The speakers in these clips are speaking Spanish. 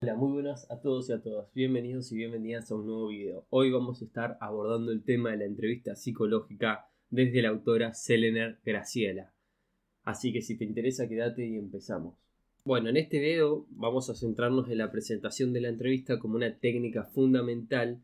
Hola, muy buenas a todos y a todas. Bienvenidos y bienvenidas a un nuevo video. Hoy vamos a estar abordando el tema de la entrevista psicológica desde la autora Selener Graciela. Así que si te interesa, quédate y empezamos. Bueno, en este video vamos a centrarnos en la presentación de la entrevista como una técnica fundamental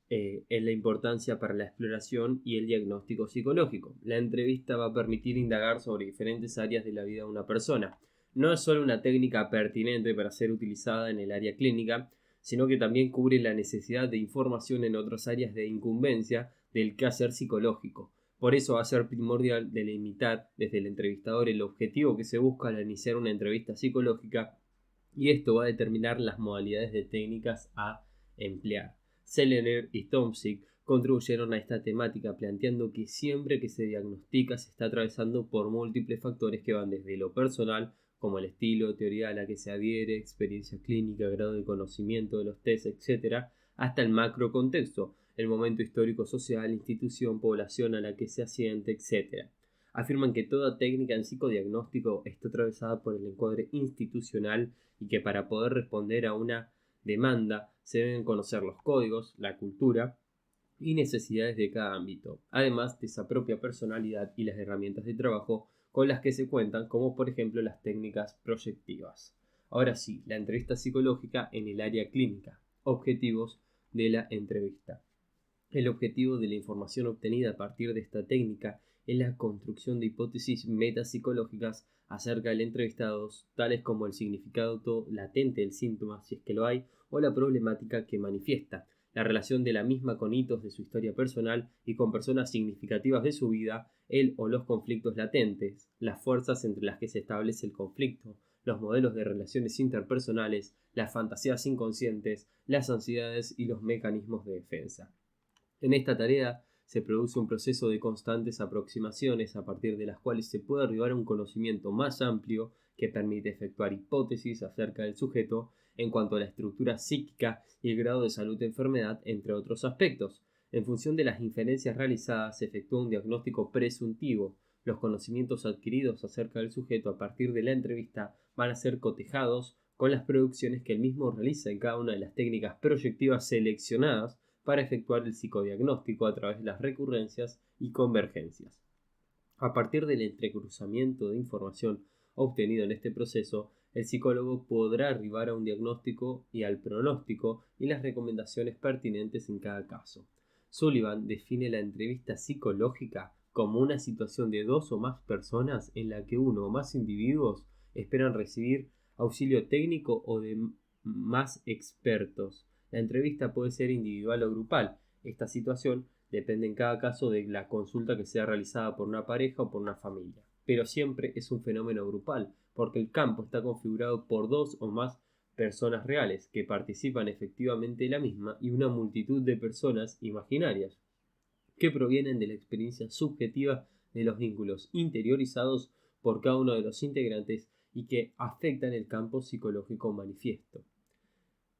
en la importancia para la exploración y el diagnóstico psicológico. La entrevista va a permitir indagar sobre diferentes áreas de la vida de una persona. No es solo una técnica pertinente para ser utilizada en el área clínica, sino que también cubre la necesidad de información en otras áreas de incumbencia del quehacer psicológico. Por eso va a ser primordial delimitar desde el entrevistador el objetivo que se busca al iniciar una entrevista psicológica, y esto va a determinar las modalidades de técnicas a emplear. Selener y Tomzig contribuyeron a esta temática planteando que siempre que se diagnostica se está atravesando por múltiples factores que van desde lo personal, como el estilo, teoría a la que se adhiere, experiencia clínica, grado de conocimiento de los test, etc., hasta el macro contexto, el momento histórico social, institución, población a la que se asiente, etc. Afirman que toda técnica en psicodiagnóstico está atravesada por el encuadre institucional y que para poder responder a una demanda se deben conocer los códigos, la cultura y necesidades de cada ámbito, además de esa propia personalidad y las herramientas de trabajo con las que se cuentan, como por ejemplo las técnicas proyectivas. Ahora sí, la entrevista psicológica en el área clínica. Objetivos de la entrevista. El objetivo de la información obtenida a partir de esta técnica es la construcción de hipótesis metapsicológicas acerca del entrevistado, tales como el significado latente del síntoma, si es que lo hay, o la problemática que manifiesta, la relación de la misma con hitos de su historia personal y con personas significativas de su vida, el o los conflictos latentes, las fuerzas entre las que se establece el conflicto, los modelos de relaciones interpersonales, las fantasías inconscientes, las ansiedades y los mecanismos de defensa. En esta tarea se produce un proceso de constantes aproximaciones a partir de las cuales se puede arribar a un conocimiento más amplio que permite efectuar hipótesis acerca del sujeto en cuanto a la estructura psíquica y el grado de salud de enfermedad, entre otros aspectos. En función de las inferencias realizadas se efectúa un diagnóstico presuntivo. Los conocimientos adquiridos acerca del sujeto a partir de la entrevista van a ser cotejados con las producciones que el mismo realiza en cada una de las técnicas proyectivas seleccionadas para efectuar el psicodiagnóstico a través de las recurrencias y convergencias. A partir del entrecruzamiento de información obtenido en este proceso, el psicólogo podrá arribar a un diagnóstico y al pronóstico y las recomendaciones pertinentes en cada caso. Sullivan define la entrevista psicológica como una situación de dos o más personas en la que uno o más individuos esperan recibir auxilio técnico o de más expertos. La entrevista puede ser individual o grupal. Esta situación depende en cada caso de la consulta que sea realizada por una pareja o por una familia. Pero siempre es un fenómeno grupal, porque el campo está configurado por dos o más personas reales que participan efectivamente de la misma y una multitud de personas imaginarias que provienen de la experiencia subjetiva de los vínculos interiorizados por cada uno de los integrantes y que afectan el campo psicológico manifiesto.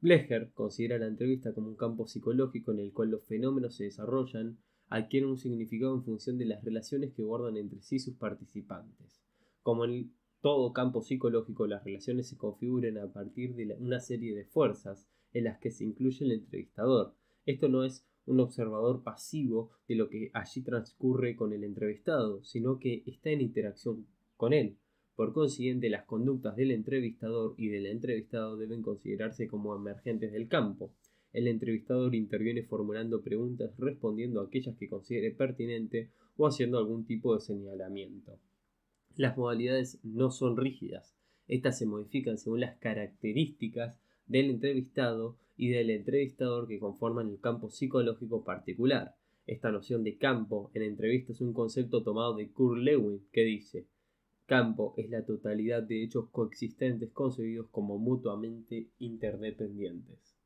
Blecher considera la entrevista como un campo psicológico en el cual los fenómenos se desarrollan, adquieren un significado en función de las relaciones que guardan entre sí sus participantes. Como en todo campo psicológico, las relaciones se configuran a partir de una serie de fuerzas en las que se incluye el entrevistador. Esto no es un observador pasivo de lo que allí transcurre con el entrevistado, sino que está en interacción con él. Por consiguiente, las conductas del entrevistador y del entrevistado deben considerarse como emergentes del campo. El entrevistador interviene formulando preguntas, respondiendo a aquellas que considere pertinente o haciendo algún tipo de señalamiento. Las modalidades no son rígidas. Estas se modifican según las características del entrevistado y del entrevistador que conforman el campo psicológico particular. Esta noción de campo en entrevista es un concepto tomado de Kurt Lewin, que dice: campo es la totalidad de hechos coexistentes concebidos como mutuamente interdependientes.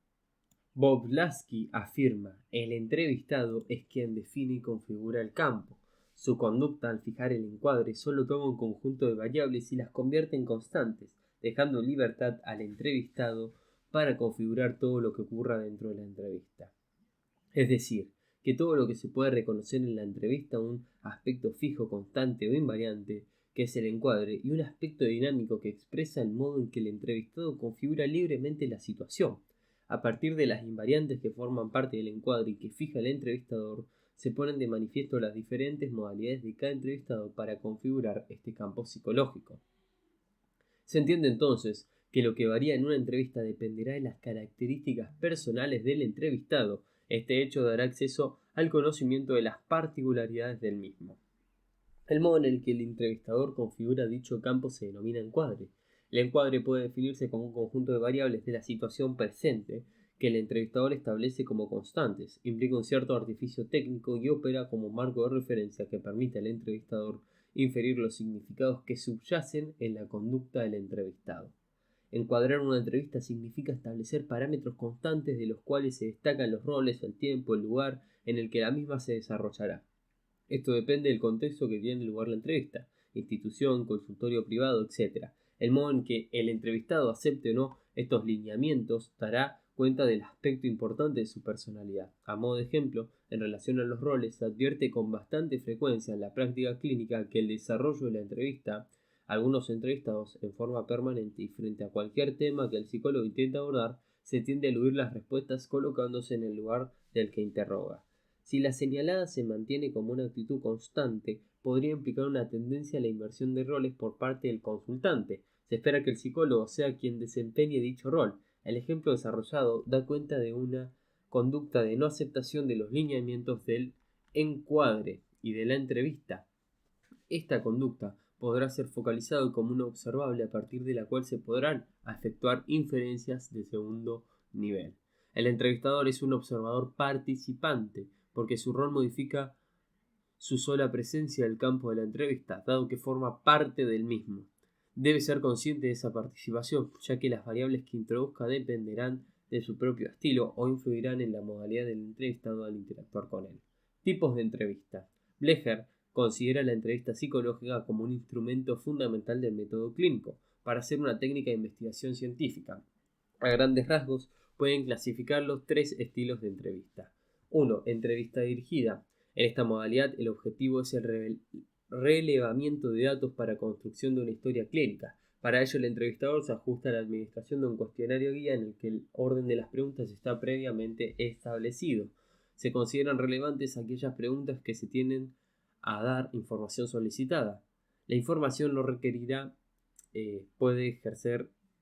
Bob Lasky afirma: el entrevistado es quien define y configura el campo. Su conducta al fijar el encuadre solo toma un conjunto de variables y las convierte en constantes, dejando libertad al entrevistado para configurar todo lo que ocurra dentro de la entrevista. Es decir, que todo lo que se puede reconocer en la entrevista, un aspecto fijo, constante o invariante, que es el encuadre, y un aspecto dinámico que expresa el modo en que el entrevistado configura libremente la situación. A partir de las invariantes que forman parte del encuadre y que fija el entrevistador, se ponen de manifiesto las diferentes modalidades de cada entrevistado para configurar este campo psicológico. Se entiende entonces que lo que varía en una entrevista dependerá de las características personales del entrevistado. Este hecho dará acceso al conocimiento de las particularidades del mismo. El modo en el que el entrevistador configura dicho campo se denomina encuadre. El encuadre puede definirse como un conjunto de variables de la situación presente que el entrevistador establece como constantes, implica un cierto artificio técnico y opera como marco de referencia que permite al entrevistador inferir los significados que subyacen en la conducta del entrevistado. Encuadrar una entrevista significa establecer parámetros constantes de los cuales se destacan los roles, el tiempo, el lugar en el que la misma se desarrollará. Esto depende del contexto que tiene lugar la entrevista, institución, consultorio privado, etc. El modo en que el entrevistado acepte o no estos lineamientos dará cuenta del aspecto importante de su personalidad. A modo de ejemplo, en relación a los roles, se advierte con bastante frecuencia en la práctica clínica que el desarrollo de la entrevista, algunos entrevistados en forma permanente y frente a cualquier tema que el psicólogo intenta abordar, se tiende a eludir las respuestas colocándose en el lugar del que interroga. Si la señalada se mantiene como una actitud constante, podría implicar una tendencia a la inversión de roles por parte del consultante. Se espera que el psicólogo sea quien desempeñe dicho rol. El ejemplo desarrollado da cuenta de una conducta de no aceptación de los lineamientos del encuadre y de la entrevista. Esta conducta podrá ser focalizada como una observable a partir de la cual se podrán efectuar inferencias de segundo nivel. El entrevistador es un observador participante, porque su rol modifica su sola presencia del campo de la entrevista, dado que forma parte del mismo. Debe ser consciente de esa participación, ya que las variables que introduzca dependerán de su propio estilo o influirán en la modalidad del entrevistado al interactuar con él. Tipos de entrevista. Blecher considera la entrevista psicológica como un instrumento fundamental del método clínico para hacer una técnica de investigación científica. A grandes rasgos, pueden clasificar los tres estilos de entrevista. 1. Entrevista dirigida. En esta modalidad, el objetivo es el relevamiento de datos para construcción de una historia clínica. Para ello, el entrevistador se ajusta a la administración de un cuestionario guía en el que el orden de las preguntas está previamente establecido. Se consideran relevantes aquellas preguntas que se tienden a dar información solicitada. La información no requerirá, puede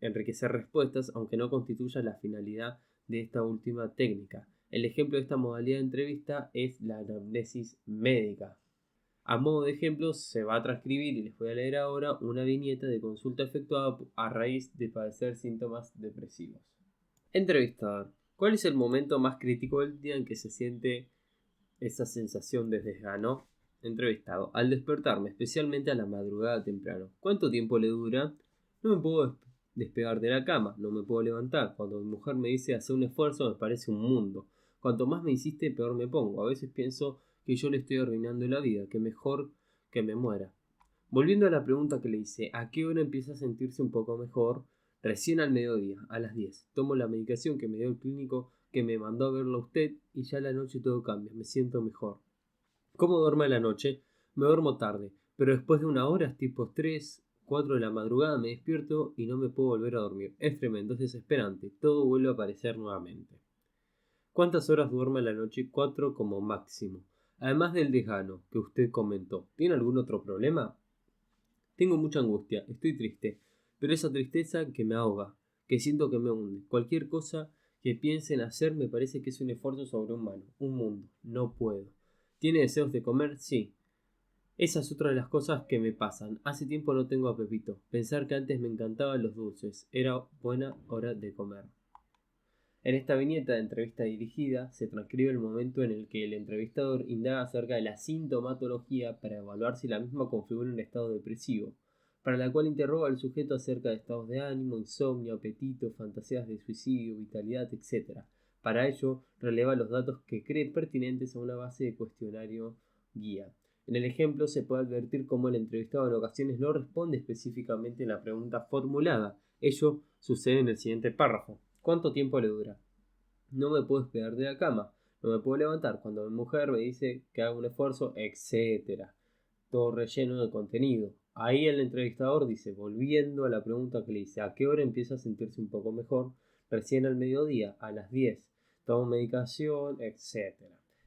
enriquecer respuestas, aunque no constituya la finalidad de esta última técnica. El ejemplo de esta modalidad de entrevista es la anamnesis médica. A modo de ejemplo, se va a transcribir, y les voy a leer ahora, una viñeta de consulta efectuada a raíz de padecer síntomas depresivos. Entrevistador. ¿Cuál es el momento más crítico del día en que se siente esa sensación de desgano? Entrevistado. Al despertarme, especialmente a la madrugada temprano. ¿Cuánto tiempo le dura? No me puedo despegar de la cama, no me puedo levantar. Cuando mi mujer me dice hacer un esfuerzo, me parece un mundo. Cuanto más me insiste, peor me pongo. A veces pienso que yo le estoy arruinando la vida, que mejor que me muera. Volviendo a la pregunta que le hice, ¿a qué hora empieza a sentirse un poco mejor? Recién al mediodía, a las 10. Tomo la medicación que me dio el clínico que me mandó a verlo a usted y ya a la noche todo cambia, me siento mejor. ¿Cómo duermo a la noche? Me duermo tarde, pero después de una hora, tipo 3, 4 de la madrugada, me despierto y no me puedo volver a dormir. Es tremendo, es desesperante, todo vuelve a aparecer nuevamente. ¿Cuántas horas duerme a la noche? 4 como máximo. Además del desgano que usted comentó, ¿tiene algún otro problema? Tengo mucha angustia, estoy triste, pero esa tristeza que me ahoga, que siento que me hunde. Cualquier cosa que piense en hacer me parece que es un esfuerzo sobrehumano, un mundo. No puedo. ¿Tiene deseos de comer? Sí. Esa es otra de las cosas que me pasan. Hace tiempo no tengo apetito. Pensar que antes me encantaban los dulces. Era buena hora de comer. En esta viñeta de entrevista dirigida se transcribe el momento en el que el entrevistador indaga acerca de la sintomatología para evaluar si la misma configura un estado depresivo, para la cual interroga al sujeto acerca de estados de ánimo, insomnio, apetito, fantasías de suicidio, vitalidad, etc. Para ello, releva los datos que cree pertinentes a una base de cuestionario guía. En el ejemplo se puede advertir cómo el entrevistado en ocasiones no responde específicamente a la pregunta formulada. Ello sucede en el siguiente párrafo. ¿Cuánto tiempo le dura? No me puedo despegar de la cama, no me puedo levantar cuando mi mujer me dice que haga un esfuerzo, etc. Todo relleno de contenido. Ahí el entrevistador dice, volviendo a la pregunta que le hice, ¿a qué hora empieza a sentirse un poco mejor? Recién al mediodía, a las 10. Tomo medicación, etc.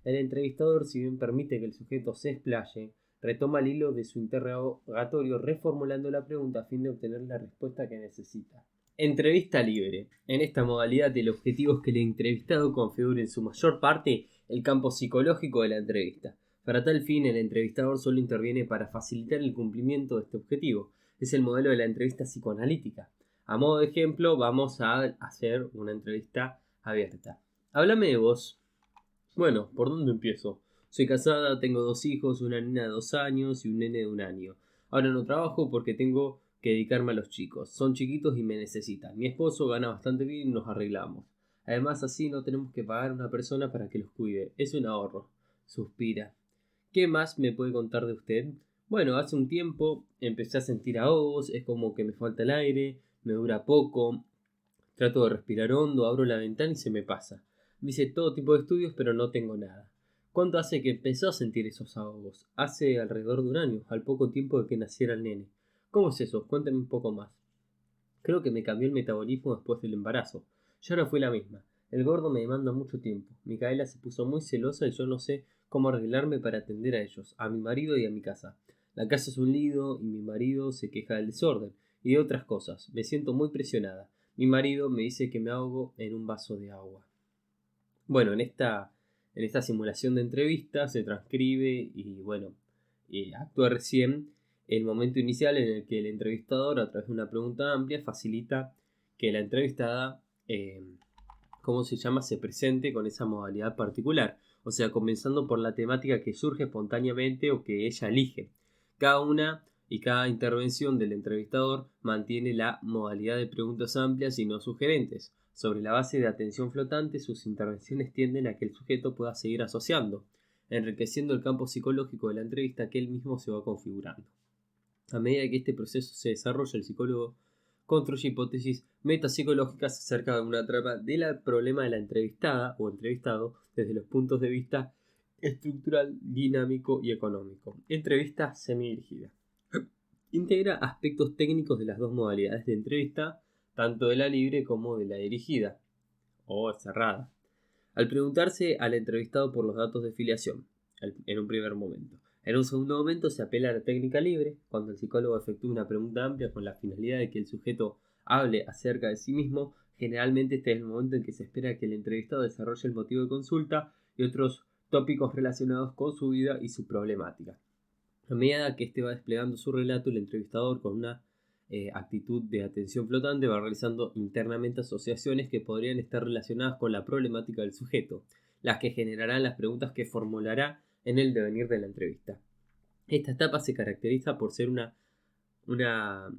El entrevistador, si bien permite que el sujeto se explaye, retoma el hilo de su interrogatorio reformulando la pregunta a fin de obtener la respuesta que necesita. Entrevista libre. En esta modalidad el objetivo es que el entrevistado configure en su mayor parte el campo psicológico de la entrevista. Para tal fin, el entrevistador solo interviene para facilitar el cumplimiento de este objetivo. Es el modelo de la entrevista psicoanalítica. A modo de ejemplo, vamos a hacer una entrevista abierta. Háblame de vos. Bueno, ¿por dónde empiezo? Soy casada, tengo 2 hijos, una nena de 2 años y un nene de 1 año. Ahora no trabajo porque tengo que dedicarme a los chicos. Son chiquitos y me necesitan. Mi esposo gana bastante bien y nos arreglamos. Además, así no tenemos que pagar a una persona para que los cuide. Es un ahorro. Suspira. ¿Qué más me puede contar de usted? Bueno, hace un tiempo empecé a sentir ahogos, es como que me falta el aire, me dura poco, trato de respirar hondo, abro la ventana y se me pasa. Hice todo tipo de estudios, pero no tengo nada. ¿Cuánto hace que empezó a sentir esos ahogos? Hace alrededor de 1 año, al poco tiempo de que naciera el nene. ¿Cómo es eso? Cuéntame un poco más. Creo que me cambió el metabolismo después del embarazo. Yo no fui la misma. El gordo me demanda mucho tiempo. Micaela se puso muy celosa y yo no sé cómo arreglarme para atender a ellos, a mi marido y a mi casa. La casa es un lido y mi marido se queja del desorden y de otras cosas. Me siento muy presionada. Mi marido me dice que me ahogo en un vaso de agua. Bueno, en esta simulación de entrevista se transcribe y bueno, actúa recién el momento inicial en el que el entrevistador, a través de una pregunta amplia, facilita que la entrevistada, ¿cómo se llama?, se presente con esa modalidad particular. O sea, comenzando por la temática que surge espontáneamente o que ella elige. Cada una y cada intervención del entrevistador mantiene la modalidad de preguntas amplias y no sugerentes. Sobre la base de atención flotante, sus intervenciones tienden a que el sujeto pueda seguir asociando, enriqueciendo el campo psicológico de la entrevista que él mismo se va configurando. A medida que este proceso se desarrolla, el psicólogo construye hipótesis metapsicológicas acerca de una trama del problema de la entrevistada o entrevistado desde los puntos de vista estructural, dinámico y económico. Entrevista semidirigida. Integra aspectos técnicos de las dos modalidades de entrevista, tanto de la libre como de la dirigida o cerrada. Al preguntarse al entrevistado por los datos de filiación, en un primer momento. En un segundo momento se apela a la técnica libre, cuando el psicólogo efectúa una pregunta amplia con la finalidad de que el sujeto hable acerca de sí mismo. Generalmente este es el momento en que se espera que el entrevistado desarrolle el motivo de consulta y otros tópicos relacionados con su vida y su problemática. A medida que éste va desplegando su relato, el entrevistador, con una actitud de atención flotante, va realizando internamente asociaciones que podrían estar relacionadas con la problemática del sujeto, las que generarán las preguntas que formulará en el devenir de la entrevista. Esta etapa se caracteriza por ser una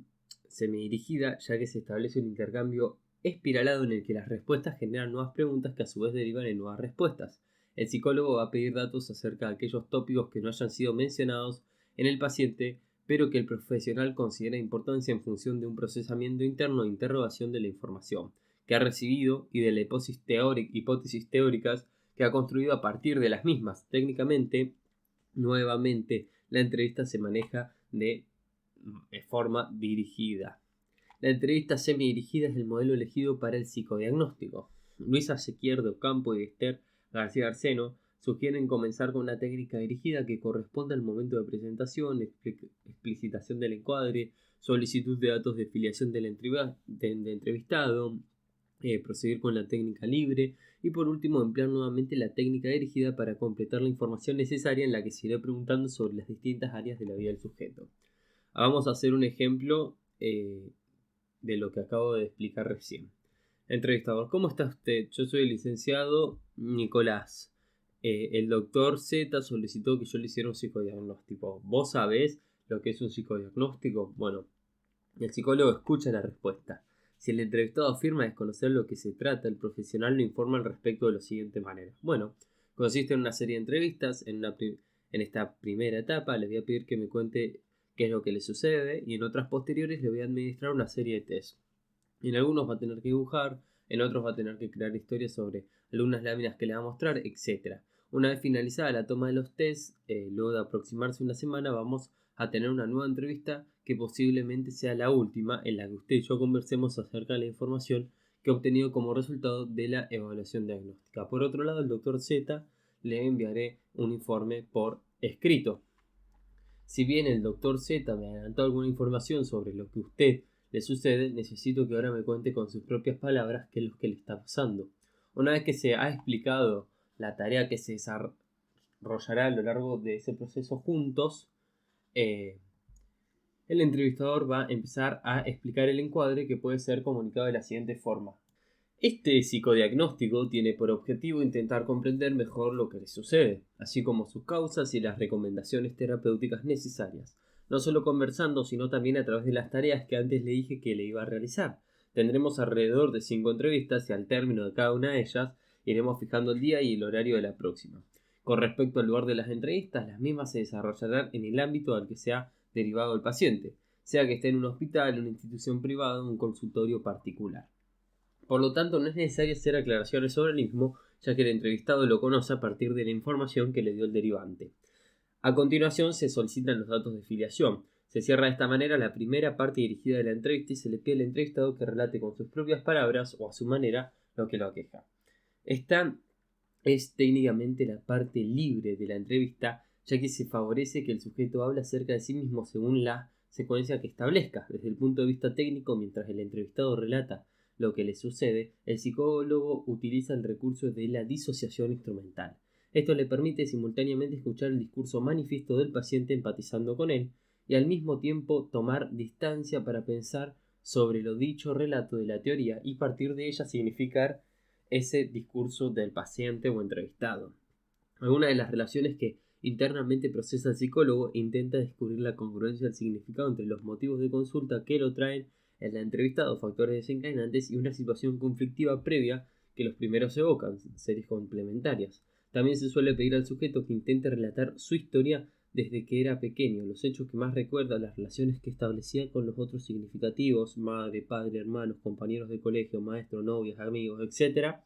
semidirigida, ya que se establece un intercambio espiralado en el que las respuestas generan nuevas preguntas que a su vez derivan en nuevas respuestas. El psicólogo va a pedir datos acerca de aquellos tópicos que no hayan sido mencionados en el paciente, pero que el profesional considera importancia en función de un procesamiento interno e interrogación de la información que ha recibido y de las hipótesis teóricas que ha construido a partir de las mismas. Técnicamente, nuevamente, la entrevista se maneja de forma dirigida. La entrevista semidirigida es el modelo elegido para el psicodiagnóstico. Luisa Sequier de Ocampo y Esther García Arseno sugieren comenzar con una técnica dirigida que corresponde al momento de presentación, explicitación del encuadre, solicitud de datos de filiación del entrevistado, proseguir con la técnica libre y por último emplear nuevamente la técnica dirigida para completar la información necesaria en la que se irá preguntando sobre las distintas áreas de la vida del sujeto. Vamos a hacer un ejemplo de lo que acabo de explicar recién. Entrevistador, ¿cómo está usted? Yo soy el licenciado Nicolás. El doctor Z solicitó que yo le hiciera un psicodiagnóstico. ¿Vos sabés lo que es un psicodiagnóstico? Bueno, el psicólogo escucha la respuesta. Si el entrevistado afirma desconocer lo que se trata, el profesional lo informa al respecto de la siguiente manera. Bueno, consiste en una serie de entrevistas. En esta primera etapa le voy a pedir que me cuente qué es lo que le sucede y en otras posteriores le voy a administrar una serie de test. En algunos va a tener que dibujar, en otros va a tener que crear historias sobre algunas láminas que le va a mostrar, etc. Una vez finalizada la toma de los tests, luego de aproximarse una semana, vamos a tener una nueva entrevista que posiblemente sea la última en la que usted y yo conversemos acerca de la información que he obtenido como resultado de la evaluación diagnóstica. Por otro lado, el Dr. Z le enviaré un informe por escrito. Si bien el Dr. Z me adelantó alguna información sobre lo que a usted le sucede, necesito que ahora me cuente con sus propias palabras qué es lo que le está pasando. Una vez que se ha explicado la tarea que se desarrollará a lo largo de ese proceso juntos, el entrevistador va a empezar a explicar el encuadre que puede ser comunicado de la siguiente forma. Este psicodiagnóstico tiene por objetivo intentar comprender mejor lo que le sucede, así como sus causas y las recomendaciones terapéuticas necesarias, no solo conversando, sino también a través de las tareas que antes le dije que le iba a realizar. Tendremos alrededor de 5 entrevistas y al término de cada una de ellas iremos fijando el día y el horario de la próxima. Con respecto al lugar de las entrevistas, las mismas se desarrollarán en el ámbito al que sea derivado el paciente, sea que esté en un hospital, una institución privada o un consultorio particular. Por lo tanto, no es necesario hacer aclaraciones sobre el mismo, ya que el entrevistado lo conoce a partir de la información que le dio el derivante. A continuación, se solicitan los datos de filiación. Se cierra de esta manera la primera parte dirigida de la entrevista y se le pide al entrevistado que relate con sus propias palabras o a su manera lo que lo aqueja. Esta es técnicamente la parte libre de la entrevista, ya que se favorece que el sujeto hable acerca de sí mismo según la secuencia que establezca. Desde el punto de vista técnico, mientras el entrevistado relata lo que le sucede, el psicólogo utiliza el recurso de la disociación instrumental. Esto le permite simultáneamente escuchar el discurso manifiesto del paciente empatizando con él y al mismo tiempo tomar distancia para pensar sobre lo dicho relato de la teoría y partir de ella significar ese discurso del paciente o entrevistado. Alguna de las relaciones que internamente procesa el psicólogo intenta descubrir la congruencia del significado entre los motivos de consulta que lo traen el entrevistado, factores desencadenantes y una situación conflictiva previa que los primeros evocan, series complementarias. También se suele pedir al sujeto que intente relatar su historia desde que era pequeño, los hechos que más recuerda, las relaciones que establecía con los otros significativos, madre, padre, hermanos, compañeros de colegio, maestro, novias, amigos, etc.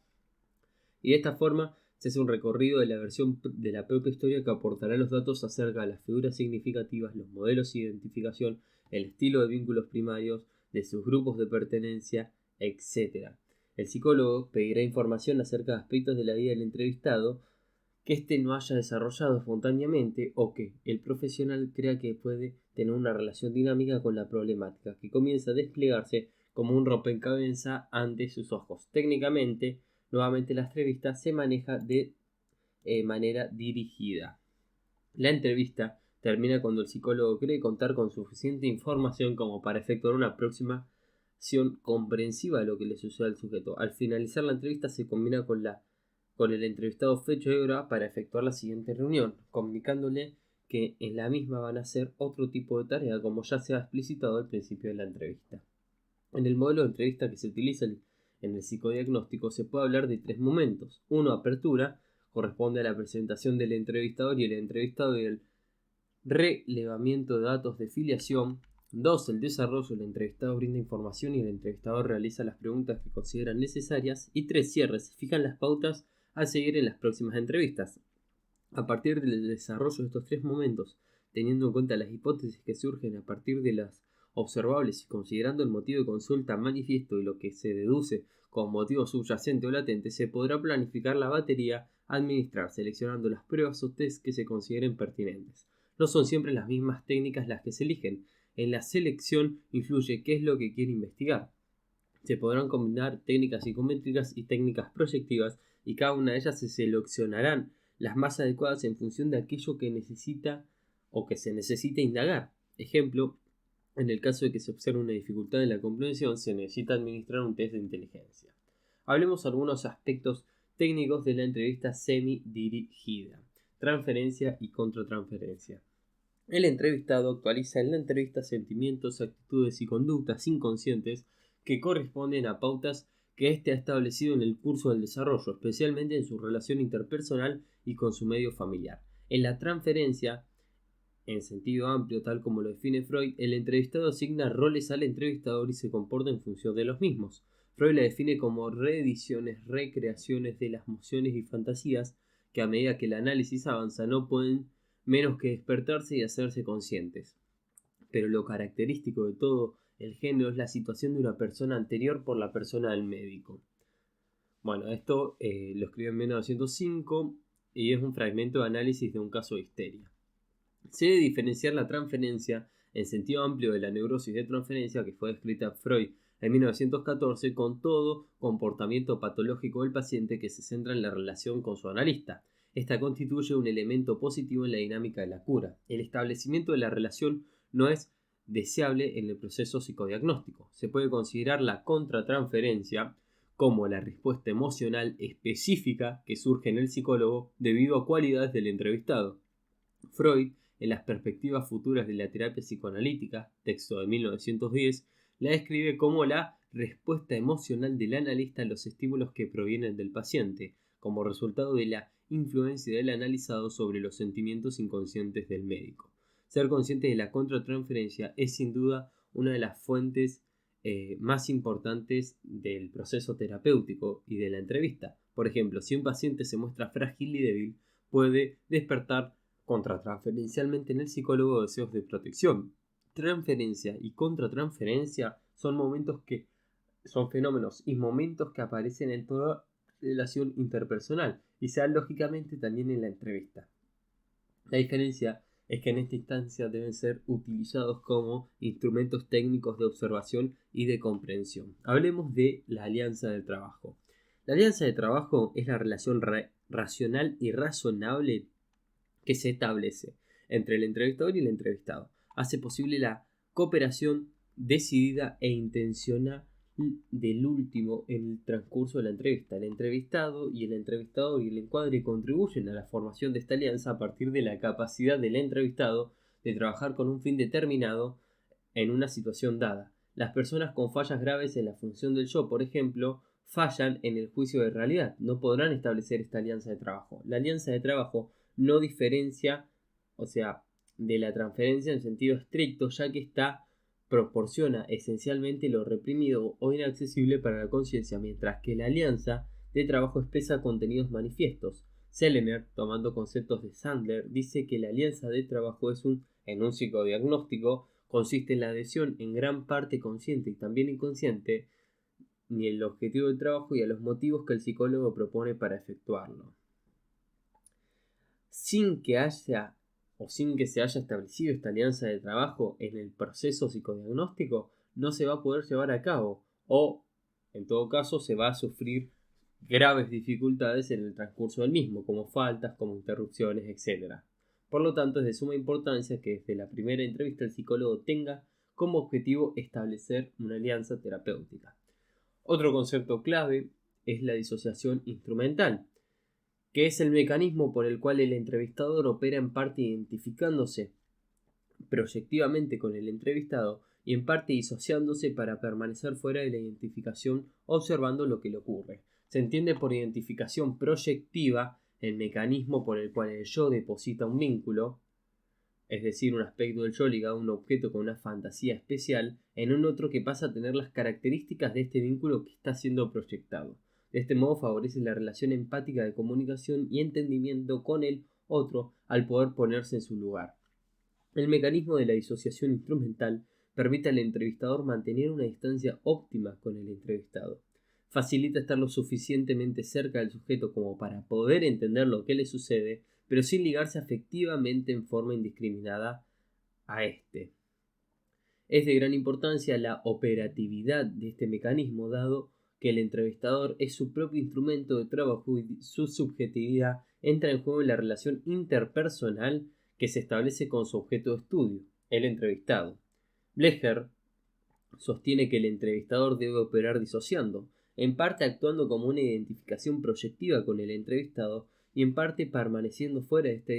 Y de esta forma se hace un recorrido de la versión de la propia historia que aportará los datos acerca de las figuras significativas, los modelos de identificación, el estilo de vínculos primarios, de sus grupos de pertenencia, etc. El psicólogo pedirá información acerca de aspectos de la vida del entrevistado que éste no haya desarrollado espontáneamente o que el profesional crea que puede tener una relación dinámica con la problemática, que comienza a desplegarse como un rompecabezas ante sus ojos. Técnicamente, nuevamente la entrevista se maneja de manera dirigida. La entrevista termina cuando el psicólogo cree contar con suficiente información como para efectuar una aproximación comprensiva de lo que le sucede al sujeto. Al finalizar la entrevista se combina con el entrevistado fecha y hora para efectuar la siguiente reunión, comunicándole que en la misma van a hacer otro tipo de tarea, como ya se ha explicitado al principio de la entrevista. En el modelo de entrevista que se utiliza en el psicodiagnóstico se puede hablar de 3 momentos. 1. Apertura, corresponde a la presentación del entrevistador y el entrevistado y el relevamiento de datos de filiación. 2. El desarrollo, el entrevistado brinda información y el entrevistador realiza las preguntas que consideran necesarias. Y 3. Cierre, se fijan las pautas a seguir en las próximas entrevistas. A partir del desarrollo de estos 3 momentos, teniendo en cuenta las hipótesis que surgen a partir de las observables y considerando el motivo de consulta manifiesto y lo que se deduce como motivo subyacente o latente, se podrá planificar la batería a administrar, seleccionando las pruebas o test que se consideren pertinentes. No son siempre las mismas técnicas las que se eligen. En la selección influye qué es lo que quiere investigar. Se podrán combinar técnicas psicométricas y técnicas proyectivas y cada una de ellas se seleccionarán las más adecuadas en función de aquello que necesita o que se necesita indagar. Ejemplo, en el caso de que se observe una dificultad en la comprensión, se necesita administrar un test de inteligencia. Hablemos de algunos aspectos técnicos de la entrevista semi-dirigida: transferencia y contratransferencia. El entrevistado actualiza en la entrevista sentimientos, actitudes y conductas inconscientes que corresponden a pautas que éste ha establecido en el curso del desarrollo, especialmente en su relación interpersonal y con su medio familiar. En la transferencia, en sentido amplio, tal como lo define Freud, el entrevistado asigna roles al entrevistador y se comporta en función de los mismos. Freud la define como reediciones, recreaciones de las emociones y fantasías que a medida que el análisis avanza no pueden menos que despertarse y hacerse conscientes. pero lo característico de todo el género es la situación de una persona anterior por la persona del médico. Bueno, esto lo escribió en 1905 y es un fragmento de análisis de un caso de histeria. Se debe diferenciar la transferencia en sentido amplio de la neurosis de transferencia que fue descrita por Freud en 1914 con todo comportamiento patológico del paciente que se centra en la relación con su analista. Esta constituye un elemento positivo en la dinámica de la cura. El establecimiento de la relación no es deseable en el proceso psicodiagnóstico. Se puede considerar la contratransferencia como la respuesta emocional específica que surge en el psicólogo debido a cualidades del entrevistado. Freud, en las perspectivas futuras de la terapia psicoanalítica, texto de 1910, la describe como la respuesta emocional del analista a los estímulos que provienen del paciente, como resultado de la influencia del analizado sobre los sentimientos inconscientes del médico. Ser consciente de la contratransferencia es sin duda una de las fuentes más importantes del proceso terapéutico y de la entrevista. Por ejemplo, si un paciente se muestra frágil y débil, puede despertar contratransferencialmente en el psicólogo deseos de protección. Transferencia y contratransferencia son fenómenos y momentos que aparecen en toda relación interpersonal y se dan lógicamente también en la entrevista. La diferencia es que en esta instancia deben ser utilizados como instrumentos técnicos de observación y de comprensión. Hablemos de la alianza de trabajo. La alianza de trabajo es la relación racional y razonable que se establece entre el entrevistador y el entrevistado. Hace posible la cooperación decidida e intencional del último en el transcurso de la entrevista. El entrevistado y el entrevistador y el encuadre contribuyen a la formación de esta alianza a partir de la capacidad del entrevistado de trabajar con un fin determinado en una situación dada. Las personas con fallas graves en la función del yo, por ejemplo, fallan en el juicio de realidad. No podrán establecer esta alianza de trabajo. La alianza de trabajo no diferencia, de la transferencia en sentido estricto, ya que esta proporciona esencialmente lo reprimido o inaccesible para la conciencia, mientras que la alianza de trabajo expresa contenidos manifiestos. Selener, tomando conceptos de Sandler, dice que la alianza de trabajo en un psicodiagnóstico consiste en la adhesión en gran parte consciente y también inconsciente ni el objetivo del trabajo y a los motivos que el psicólogo propone para efectuarlo. Sin que se haya establecido esta alianza de trabajo en el proceso psicodiagnóstico, no se va a poder llevar a cabo o, en todo caso, se va a sufrir graves dificultades en el transcurso del mismo, como faltas, como interrupciones, etc. Por lo tanto, es de suma importancia que desde la primera entrevista el psicólogo tenga como objetivo establecer una alianza terapéutica. Otro concepto clave es la disociación instrumental, que es el mecanismo por el cual el entrevistador opera en parte identificándose proyectivamente con el entrevistado y en parte disociándose para permanecer fuera de la identificación observando lo que le ocurre. Se entiende por identificación proyectiva el mecanismo por el cual el yo deposita un vínculo, es decir, un aspecto del yo ligado a un objeto con una fantasía especial, en un otro que pasa a tener las características de este vínculo que está siendo proyectado. De este modo favorece la relación empática de comunicación y entendimiento con el otro al poder ponerse en su lugar. El mecanismo de la disociación instrumental permite al entrevistador mantener una distancia óptima con el entrevistado. Facilita estar lo suficientemente cerca del sujeto como para poder entender lo que le sucede, pero sin ligarse afectivamente en forma indiscriminada a éste. Es de gran importancia la operatividad de este mecanismo, dado que el entrevistador es su propio instrumento de trabajo y su subjetividad entra en juego en la relación interpersonal que se establece con su objeto de estudio, el entrevistado. Blecher sostiene que el entrevistador debe operar disociando, en parte actuando como una identificación proyectiva con el entrevistado y en parte permaneciendo fuera de esta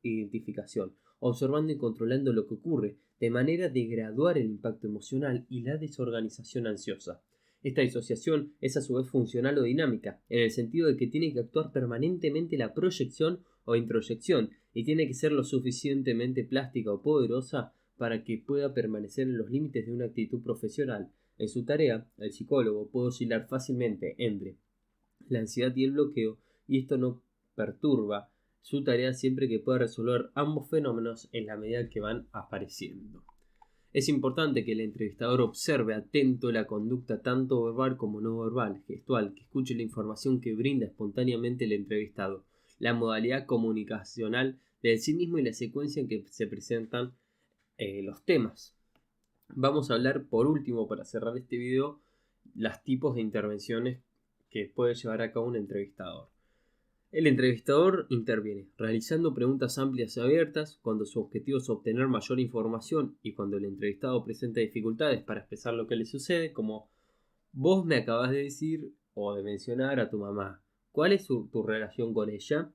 identificación, observando y controlando lo que ocurre, de manera de graduar el impacto emocional y la desorganización ansiosa. Esta disociación es a su vez funcional o dinámica, en el sentido de que tiene que actuar permanentemente la proyección o introyección y tiene que ser lo suficientemente plástica o poderosa para que pueda permanecer en los límites de una actitud profesional. En su tarea, el psicólogo puede oscilar fácilmente entre la ansiedad y el bloqueo, y esto no perturba su tarea siempre que pueda resolver ambos fenómenos en la medida que van apareciendo. Es importante que el entrevistador observe atento la conducta tanto verbal como no verbal, gestual, que escuche la información que brinda espontáneamente el entrevistado, la modalidad comunicacional del sí mismo y la secuencia en que se presentan los temas. Vamos a hablar por último, para cerrar este video, los tipos de intervenciones que puede llevar a cabo un entrevistador. El entrevistador interviene realizando preguntas amplias y abiertas cuando su objetivo es obtener mayor información y cuando el entrevistado presenta dificultades para expresar lo que le sucede, como vos me acabas de decir o de mencionar a tu mamá. ¿Cuál es tu relación con ella?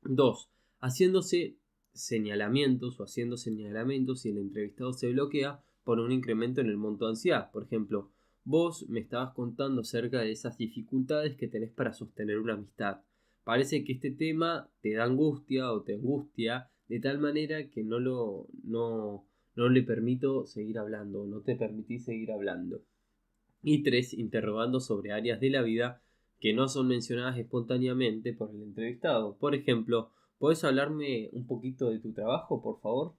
2. Haciéndose señalamientos o haciendo señalamientos y el entrevistado se bloquea por un incremento en el monto de ansiedad. Por ejemplo, vos me estabas contando acerca de esas dificultades que tenés para sostener una amistad. Parece que este tema te da angustia o te angustia de tal manera que no le permito seguir hablando, no te permitís seguir hablando. Y 3. Interrogando sobre áreas de la vida que no son mencionadas espontáneamente por el entrevistado. Por ejemplo, ¿podés hablarme un poquito de tu trabajo, por favor?